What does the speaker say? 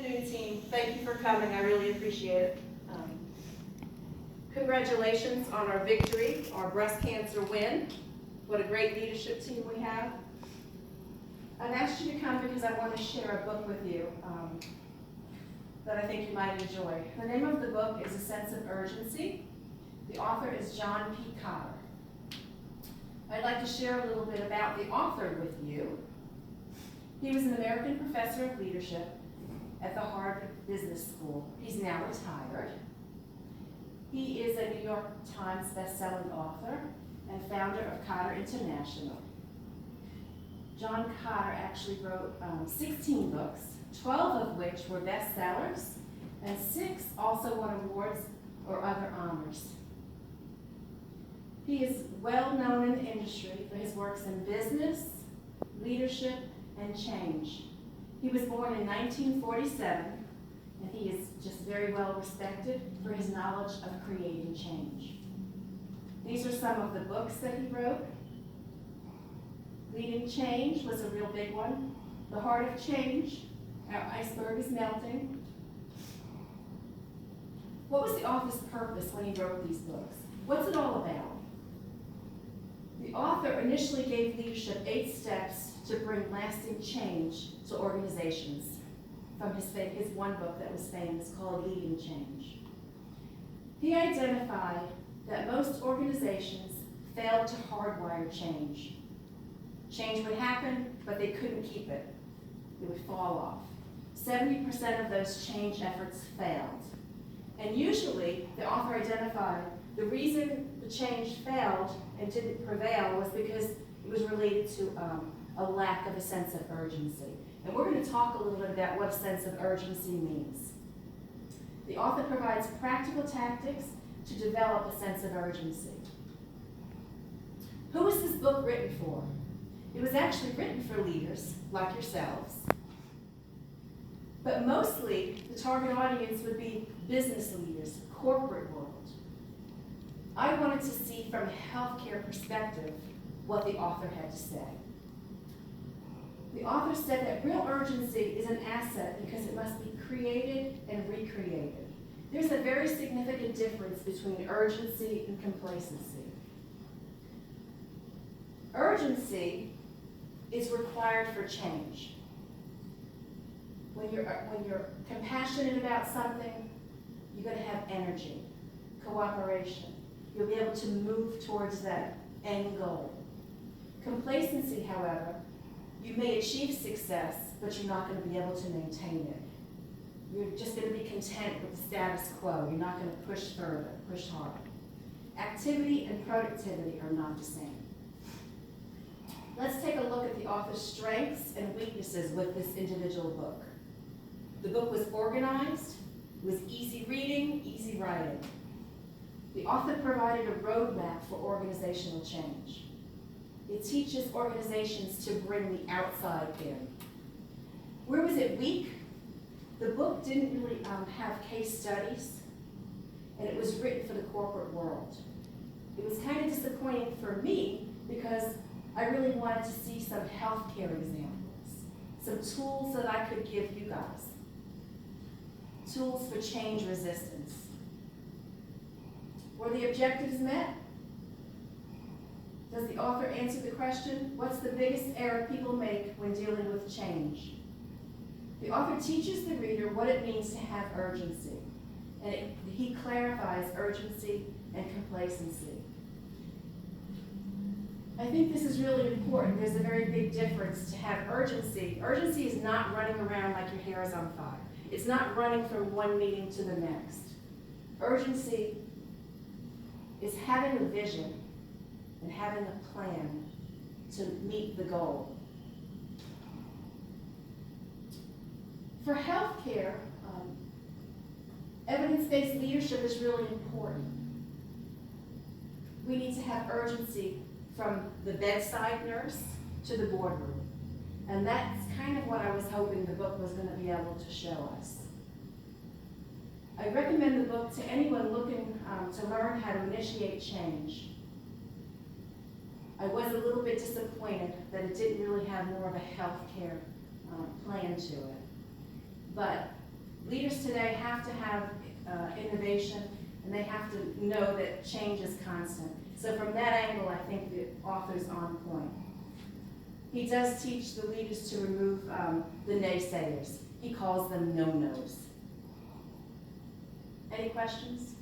afternoon, team. Thank you for coming. I really appreciate it. Congratulations on our victory, our breast cancer win. What a great leadership team we have. I've asked you to come because I want to share a book with you that I think you might enjoy. The name of the book is A Sense of Urgency. The author is John P. Cotter. I'd like to share a little bit about the author with you. He was an American professor of leadership at the Harvard Business School. He's now retired. He is a New York Times best-selling author and founder of Cotter International. John Cotter actually wrote 16 books, 12 of which were bestsellers, and 6 also won awards or other honors. He is well known in the industry for his works in business, leadership, and change. He was born in 1947, and he is just very well respected for his knowledge of creating change. These are some of the books that he wrote. Leading Change was a real big one. The Heart of Change, Our Iceberg is Melting. What was the author's purpose when he wrote these books? What's it all about? The author initially gave leadership 8 steps to bring lasting change to organizations from his one book that was famous called Leading Change. He identified that most organizations failed to hardwire change. Change would happen, but they couldn't keep it. It would fall off. 70% of those change efforts failed. And usually, the author identified the reason the change failed and didn't prevail was because it was related to a lack of a sense of urgency. And we're going to talk a little bit about what a sense of urgency means. The author provides practical tactics to develop a sense of urgency. Who was this book written for? It was actually written for leaders like yourselves. But mostly, the target audience would be business leaders, corporate world. I wanted to see from a healthcare perspective what the author had to say. The author said that real urgency is an asset because it must be created and recreated. There's a very significant difference between urgency and complacency. Urgency is required for change. When you're compassionate about something, you're going to have energy, cooperation. You'll be able to move towards that end goal. Complacency, however, you may achieve success, but you're not going to be able to maintain it. You're just going to be content with the status quo. You're not going to push further, push harder. Activity and productivity are not the same. Let's take a look at the author's strengths and weaknesses with this individual book. The book was organized, it was easy reading, easy writing. The author provided a roadmap for organizational change. It teaches organizations to bring the outside in. Where was it weak? The book didn't really have case studies, and it was written for the corporate world. It was kind of disappointing for me because I really wanted to see some healthcare examples, some tools that I could give you guys. Tools for change resistance. Were the objectives met? Does the author answer the question, what's the biggest error people make when dealing with change? The author teaches the reader what it means to have urgency, and he clarifies urgency and complacency. I think this is really important. There's a very big difference to have urgency. Urgency is not running around like your hair is on fire. It's not running from one meeting to the next. Urgency is having a vision and having a plan to meet the goal. For healthcare, evidence-based leadership is really important. We need to have urgency from the bedside nurse to the boardroom. And that's kind of what I was hoping the book was going to be able to show us. I recommend the book to anyone looking to learn how to initiate change. I was a little bit disappointed that it didn't really have more of a healthcare plan to it. But Leaders today have to have innovation, and they have to know that change is constant. So from that angle, I think the author's on point. He does teach the leaders to remove the naysayers. He calls them no-nos. Any questions?